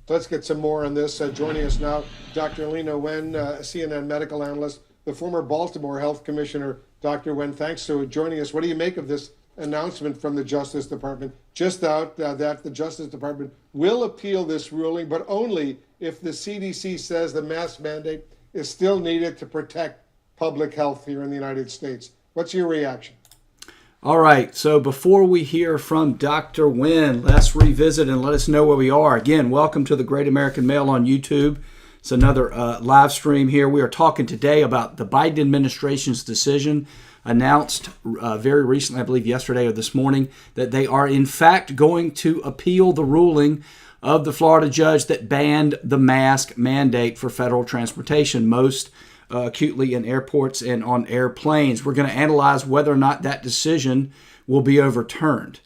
Let's get some more on this. Joining us now, Dr. Lena Wen, CNN medical analyst, the former Baltimore Health Commissioner. Dr. Wen, thanks for joining us. What do you make of this announcement from the Justice Department just out that the Justice Department will appeal this ruling, but only if the CDC says the mask mandate is still needed to protect public health here in the United States? What's your reaction? All right, so before we hear from Dr. Wen, let's revisit and let us know where we are. Again, welcome to the Great American Mail on YouTube. It's another live stream here. We are talking today about the Biden administration's decision announced very recently, I believe yesterday or this morning, that they are in fact going to appeal the ruling of the Florida judge that banned the mask mandate for federal transportation, most acutely in airports and on airplanes. We're going to analyze whether or not that decision will be overturned.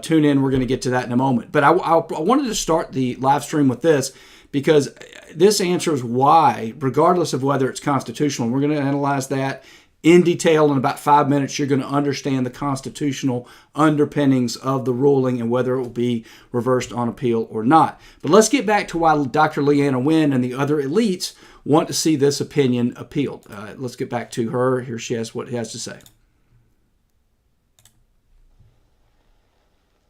Tune in. We're going to get to that in a moment. But I wanted to start the live stream with this because this answers why, regardless of whether it's constitutional. We're going to analyze that in detail in about 5 minutes. You're going to understand the constitutional underpinnings of the ruling and whether it will be reversed on appeal or not. But let's get back to why Dr. Leanna Wen and the other elites want to see this opinion appealed. Let's get back to her. Here she has what she has to say.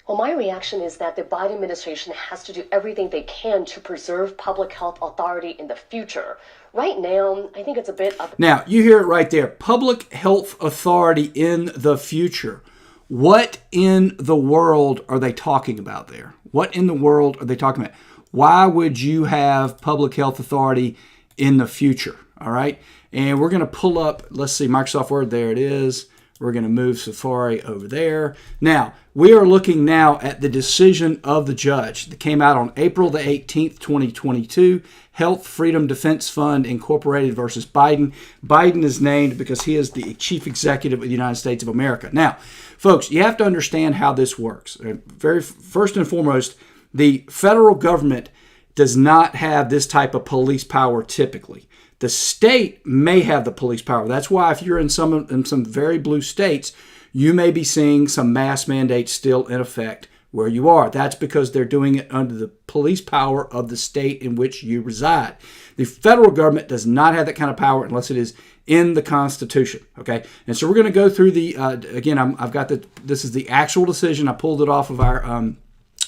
Well, my reaction is that the Biden administration has to do everything they can to preserve public health authority in the future. Right now, I think it's a bit up. Now, you hear it right there. Public health authority in the future. What in the world are they talking about there? What in the world are they talking about? Why would you have public health authority in the future? All right. And we're going to pull up, let's see, Microsoft Word. There it is. We're going to move Safari over there. Now, we are looking now at the decision of the judge that came out on April the 18th, 2022. Health Freedom Defense Fund Incorporated versus Biden. Biden is named because he is the chief executive of the United States of America. Now, folks, you have to understand how this works. Very first and foremost, the federal government does not have this type of police power typically. The state may have the police power. That's why if you're in some very blue states, you may be seeing some mask mandates still in effect where you are. That's because they're doing it under the police power of the state in which you reside. The federal government does not have that kind of power unless it is in the Constitution. Okay, and so we're going to go through the again. I've got this is the actual decision. I pulled it off of our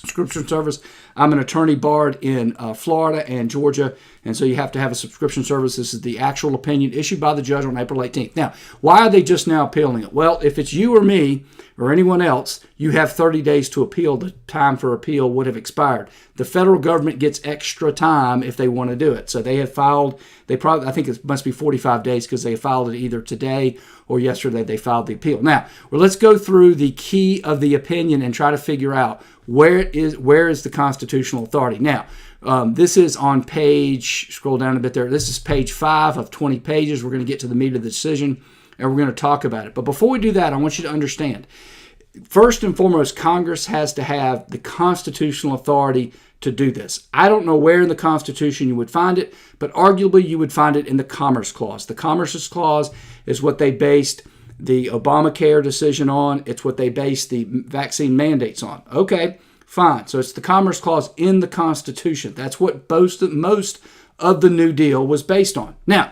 subscription service. I'm an attorney barred in Florida and Georgia, and so you have to have a subscription service. This is the actual opinion issued by the judge on April 18th. Now, why are they just now appealing it? Well, if it's you or me or anyone else, you have 30 days to appeal. The time for appeal would have expired. The federal government gets extra time if they want to do it. So they had filed, I think it must be 45 days because they filed it either today or yesterday they filed the appeal. Now, well, let's go through the key of the opinion and try to figure out where is the constitutional authority. Now, this is on page, scroll down a bit there, this is page 5 of 20 pages. We're going to get to the meat of the decision, and we're going to talk about it. But before we do that, I want you to understand, first and foremost, Congress has to have the constitutional authority to do this. I don't know where in the Constitution you would find it, but arguably you would find it in the Commerce Clause. The Commerce Clause is what they based the Obamacare decision on. It's what they based the vaccine mandates on. Okay, fine. So it's the Commerce Clause in the Constitution. That's what most of the New Deal was based on. Now,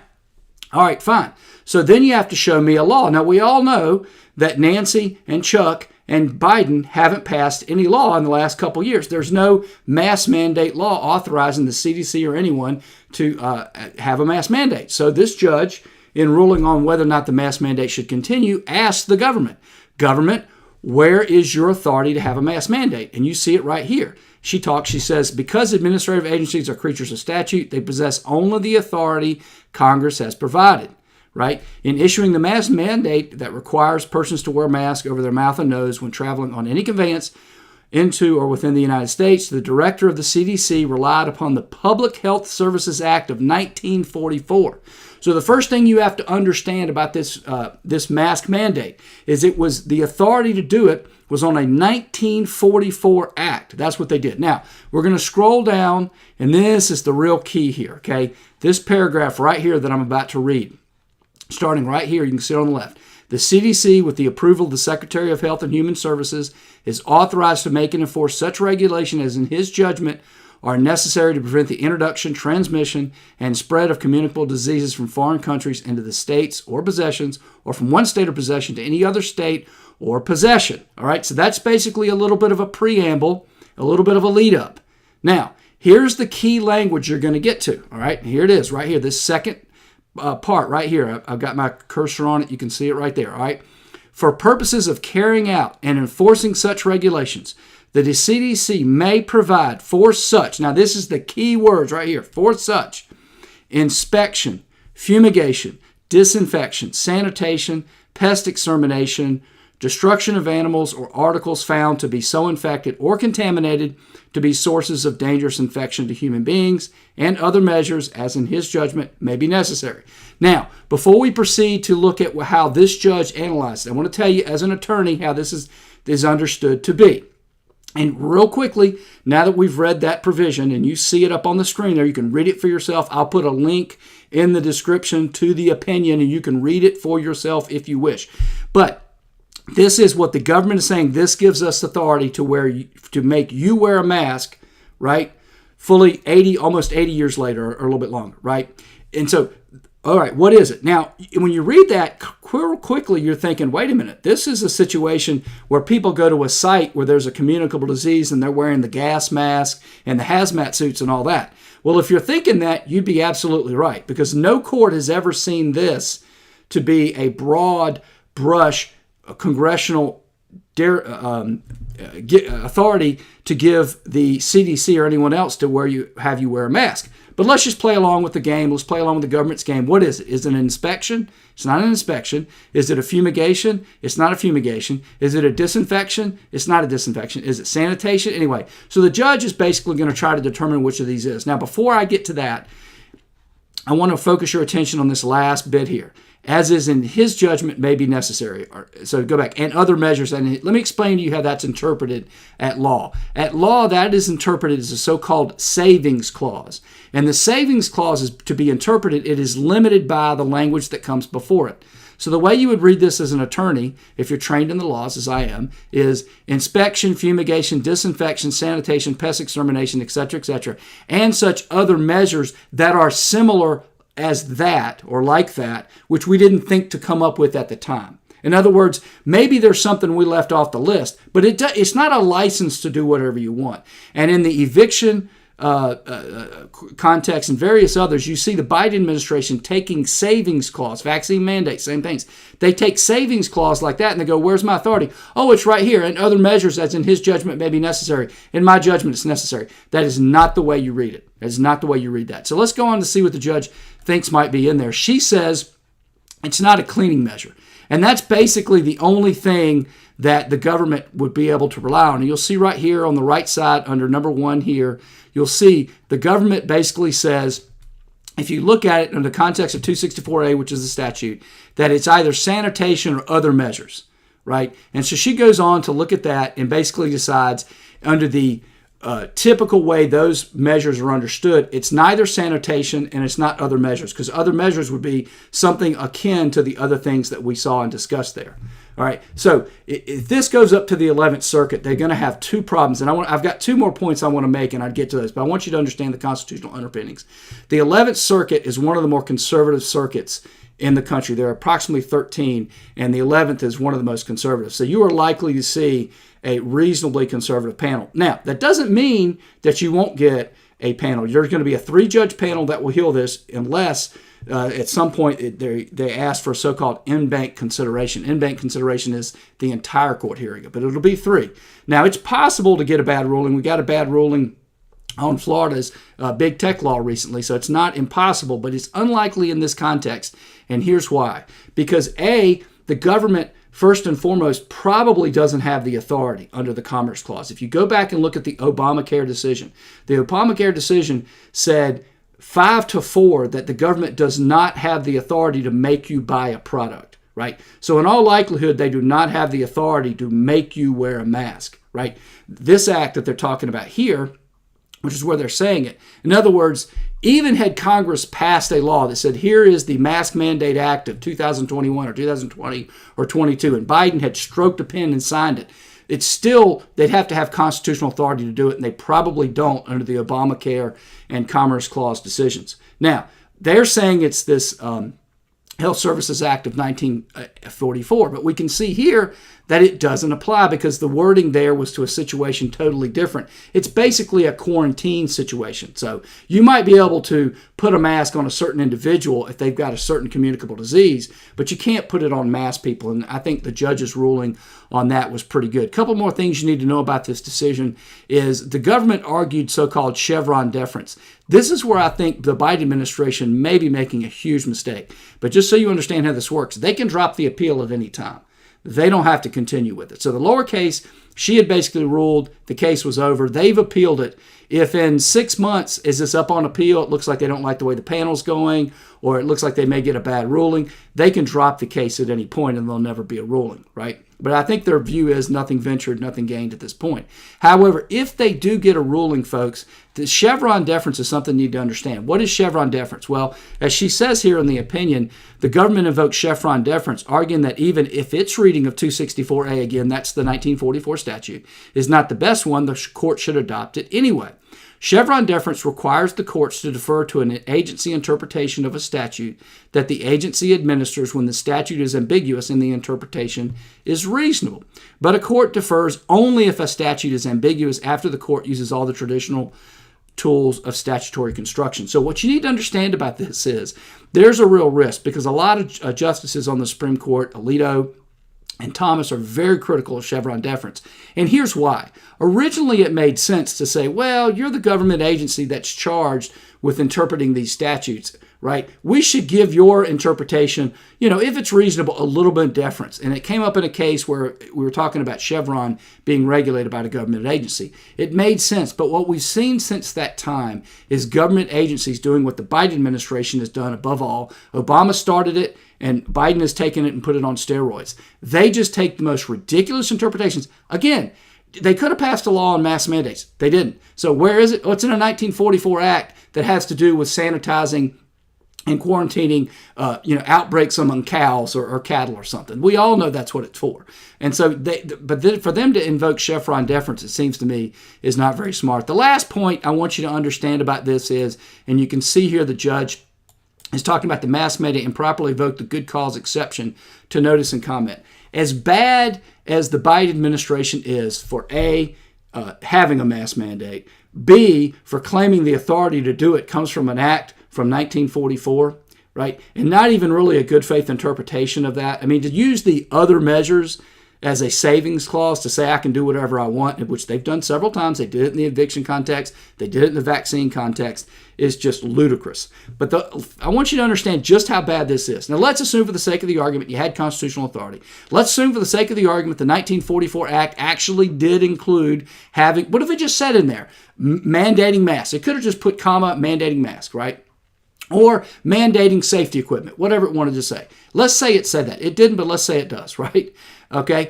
all right, fine. So then you have to show me a law. Now, we all know that Nancy and Chuck and Biden haven't passed any law in the last couple years. There's no mask mandate law authorizing the CDC or anyone to have a mask mandate. So this judge, in ruling on whether or not the mask mandate should continue, asked the government, where is your authority to have a mask mandate? And you see it right here. She says, because administrative agencies are creatures of statute, they possess only the authority Congress has provided. Right? In issuing the mask mandate that requires persons to wear masks over their mouth and nose when traveling on any conveyance into or within the United States, the director of the CDC relied upon the Public Health Services Act of 1944. So the first thing you have to understand about this mask mandate is it was the authority to do it was on a 1944 act. That's what they did. Now, we're going to scroll down, and this is the real key here, okay? This paragraph right here that I'm about to read. Starting right here, you can see it on the left. The CDC, with the approval of the Secretary of Health and Human Services, is authorized to make and enforce such regulation as in his judgment are necessary to prevent the introduction, transmission, and spread of communicable diseases from foreign countries into the states or possessions, or from one state or possession to any other state or possession. All right, so that's basically a little bit of a preamble, a little bit of a lead up. Now, here's the key language you're going to get to. All right, here it is right here, this second part right here. I've got my cursor on it. You can see it right there. All right. For purposes of carrying out and enforcing such regulations, the CDC may provide for such, now this is the key words right here, for such, inspection, fumigation, disinfection, sanitation, pest extermination, destruction of animals or articles found to be so infected or contaminated to be sources of dangerous infection to human beings, and other measures as in his judgment may be necessary. Now, before we proceed to look at how this judge analyzed it, I want to tell you as an attorney how this is understood to be. And real quickly, now that we've read that provision and you see it up on the screen there, you can read it for yourself. I'll put a link in the description to the opinion and you can read it for yourself if you wish. But this is what the government is saying. This gives us authority to make you wear a mask, right? Fully 80, almost 80 years later, or a little bit longer, right? And so, all right, what is it? Now, when you read that quickly, you're thinking, wait a minute, this is a situation where people go to a site where there's a communicable disease and they're wearing the gas mask and the hazmat suits and all that. Well, if you're thinking that, you'd be absolutely right, because no court has ever seen this to be a broad brush congressional authority to give the CDC or anyone else to have you wear a mask. But let's just play along with the game. Let's play along with the government's game. What is it? Is it an inspection? It's not an inspection. Is it a fumigation? It's not a fumigation. Is it a disinfection? It's not a disinfection. Is it sanitation? Anyway, so the judge is basically going to try to determine which of these is. Now, before I get to that, I want to focus your attention on this last bit here. As is in his judgment may be necessary. So go back. And other measures. And let me explain to you how that's interpreted at law. At law, that is interpreted as a so-called savings clause. And the savings clause is to be interpreted, it is limited by the language that comes before it. So the way you would read this as an attorney, if you're trained in the laws, as I am, is inspection, fumigation, disinfection, sanitation, pest extermination, etc., and such other measures that are similar as that or like that, which we didn't think to come up with at the time. In other words, maybe there's something we left off the list, but it's not a license to do whatever you want. And in the eviction context and various others, you see the Biden administration taking savings clause, vaccine mandate, same things. They take savings clause like that and they go, where's my authority? Oh, it's right here. And other measures as in his judgment may be necessary. In my judgment, it's necessary. That is not the way you read it. That is not the way you read that. So let's go on to see what the judge thinks might be in there. She says it's not a cleaning measure. And that's basically the only thing that the government would be able to rely on. And you'll see right here on the right side under number 1 here, you'll see the government basically says, if you look at it in the context of 264A, which is the statute, that it's either sanitation or other measures, right? And so she goes on to look at that and basically decides under the typical way those measures are understood, it's neither sanitation and it's not other measures, because other measures would be something akin to the other things that we saw and discussed there. All right, so if this goes up to the 11th Circuit, they're going to have two problems, and I've got two more points I want to make, and I'd get to those, but I want you to understand the constitutional underpinnings. The 11th Circuit is one of the more conservative circuits in the country. There are approximately 13, and the 11th is one of the most conservative. So you are likely to see a reasonably conservative panel. Now, that doesn't mean that you won't get a panel. There's going to be a 3-judge panel that will hear this unless at some point they ask for a so-called en-banc consideration. En-banc consideration is the entire court hearing, but it'll be 3. Now, it's possible to get a bad ruling. We got a bad ruling on Florida's big tech law recently, so it's not impossible, but it's unlikely in this context. And here's why. Because A, the government, first and foremost, probably doesn't have the authority under the Commerce Clause. If you go back and look at the Obamacare decision, the Obamacare decision said 5-4 that the government does not have the authority to make you buy a product, right? So in all likelihood, they do not have the authority to make you wear a mask, right? This act that they're talking about here, which is where they're saying it. In other words, even had Congress passed a law that said, here is the Mask Mandate Act of 2021 or 2020 or 22, and Biden had stroked a pen and signed it, it's still, they'd have to have constitutional authority to do it, and they probably don't under the Obamacare and Commerce Clause decisions. Now, they're saying it's this Health Services Act of 1944, but we can see here that it doesn't apply because the wording there was to a situation totally different. It's basically a quarantine situation. So you might be able to put a mask on a certain individual if they've got a certain communicable disease, but you can't put it on mass people. And I think the judge's ruling on that was pretty good. A couple more things you need to know about this decision is the government argued so-called Chevron deference. This is where I think the Biden administration may be making a huge mistake. But just so you understand how this works, they can drop the appeal at any time. They don't have to continue with it. So the lower case, she had basically ruled the case was over. They've appealed it. If in 6 months, is this up on appeal, it looks like they don't like the way the panel's going, or it looks like they may get a bad ruling, they can drop the case at any point and there'll never be a ruling, right? But I think their view is nothing ventured, nothing gained at this point. However, if they do get a ruling, folks, the Chevron deference is something you need to understand. What is Chevron deference? Well, as she says here in the opinion, the government invokes Chevron deference, arguing that even if its reading of 264A, again, that's the 1944 statute, is not the best one, the court should adopt it anyway. Chevron deference requires the courts to defer to an agency interpretation of a statute that the agency administers when the statute is ambiguous and the interpretation is reasonable. But a court defers only if a statute is ambiguous after the court uses all the traditional tools of statutory construction. So what you need to understand about this is there's a real risk because a lot of justices on the Supreme Court, Alito and Thomas, are very critical of Chevron deference. And here's why. Originally, it made sense to say, well, you're the government agency that's charged with interpreting these statutes, right? We should give your interpretation, if it's reasonable, a little bit of deference. And it came up in a case where we were talking about Chevron being regulated by a government agency. It made sense. But what we've seen since that time is government agencies doing what the Biden administration has done above all. Obama started it, and Biden has taken it and put it on steroids. They just take the most ridiculous interpretations. Again, they could have passed a law on mass mandates. They didn't. So where is it? Well, it's in a 1944 act that has to do with sanitizing and quarantining, outbreaks among cows or cattle or something. We all know that's what it's for. And so, for them to invoke Chevron deference, it seems to me, is not very smart. The last point I want you to understand about this is, and you can see here the judge is talking about the mass mandate improperly invoked the good cause exception to notice and comment. As bad as the Biden administration is for A, having a mass mandate, B, for claiming the authority to do it comes from an act from 1944, right? And not even really a good faith interpretation of that. I mean, to use the other measures as a savings clause to say I can do whatever I want, which they've done several times. They did it in the eviction context. They did it in the vaccine context. Is just ludicrous. But I want you to understand just how bad this is. Now, let's assume for the sake of the argument you had constitutional authority. Let's assume for the sake of the argument the 1944 Act actually did include having, what if it just said in there, mandating masks? It could have just put comma, mandating masks, right? Or mandating safety equipment, whatever it wanted to say. Let's say it said that. It didn't, but let's say it does, right? Okay,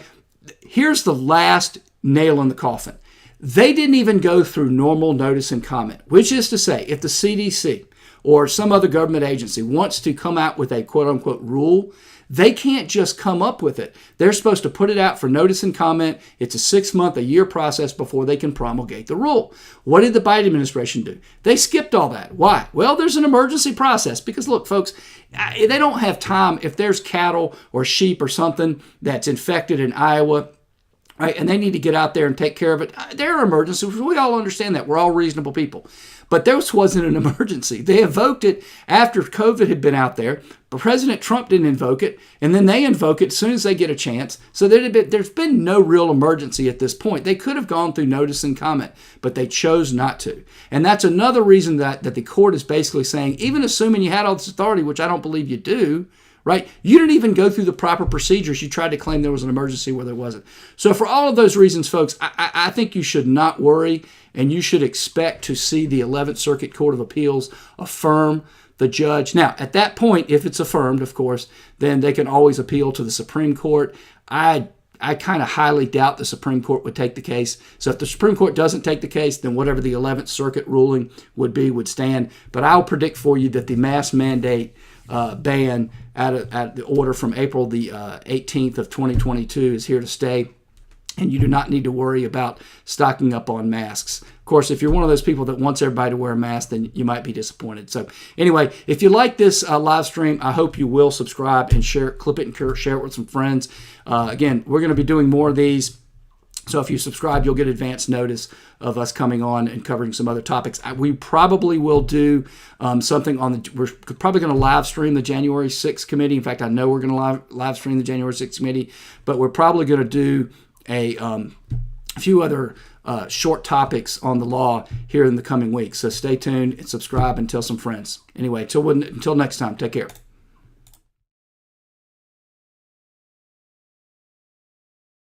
here's the last nail in the coffin. They didn't even go through normal notice and comment, which is to say, if the CDC or some other government agency wants to come out with a quote-unquote rule, they can't just come up with it. They're supposed to put it out for notice and comment. It's a 6-month, a year process before they can promulgate the rule. What did the Biden administration do? They skipped all that. Why? Well, there's an emergency process because, look, folks, they don't have time. If there's cattle or sheep or something that's infected in Iowa, right, and they need to get out there and take care of it, there are emergencies. We all understand that. We're all reasonable people. But this wasn't an emergency. They invoked it after COVID had been out there. But President Trump didn't invoke it, and then they invoke it as soon as they get a chance. So there's been no real emergency at this point. They could have gone through notice and comment, but they chose not to. And that's another reason that the court is basically saying, even assuming you had all this authority, which I don't believe you do, right? You didn't even go through the proper procedures. You tried to claim there was an emergency where there wasn't. So for all of those reasons, folks, I think you should not worry, and you should expect to see the 11th Circuit Court of Appeals affirm the judge. Now, at that point, if it's affirmed, of course, then they can always appeal to the Supreme Court. I kind of highly doubt the Supreme Court would take the case. So if the Supreme Court doesn't take the case, then whatever the 11th Circuit ruling would stand. But I'll predict for you that the mass mandate ban at the order from April the 18th of 2022 is here to stay. and you do not need to worry about stocking up on masks. Of course, if you're one of those people that wants everybody to wear a mask, then you might be disappointed. So anyway, if you like this live stream, I hope you will subscribe and share it, clip it and share it with some friends. Again, we're going to be doing more of these. So if you subscribe, you'll get advance notice of us coming on and covering some other topics. We probably will do something we're probably going to live stream the January 6th committee. In fact, I know we're going to live stream the January 6th committee, but we're probably going to do a few other short topics on the law here in the coming weeks. So stay tuned and subscribe and tell some friends. Anyway, until next time, take care.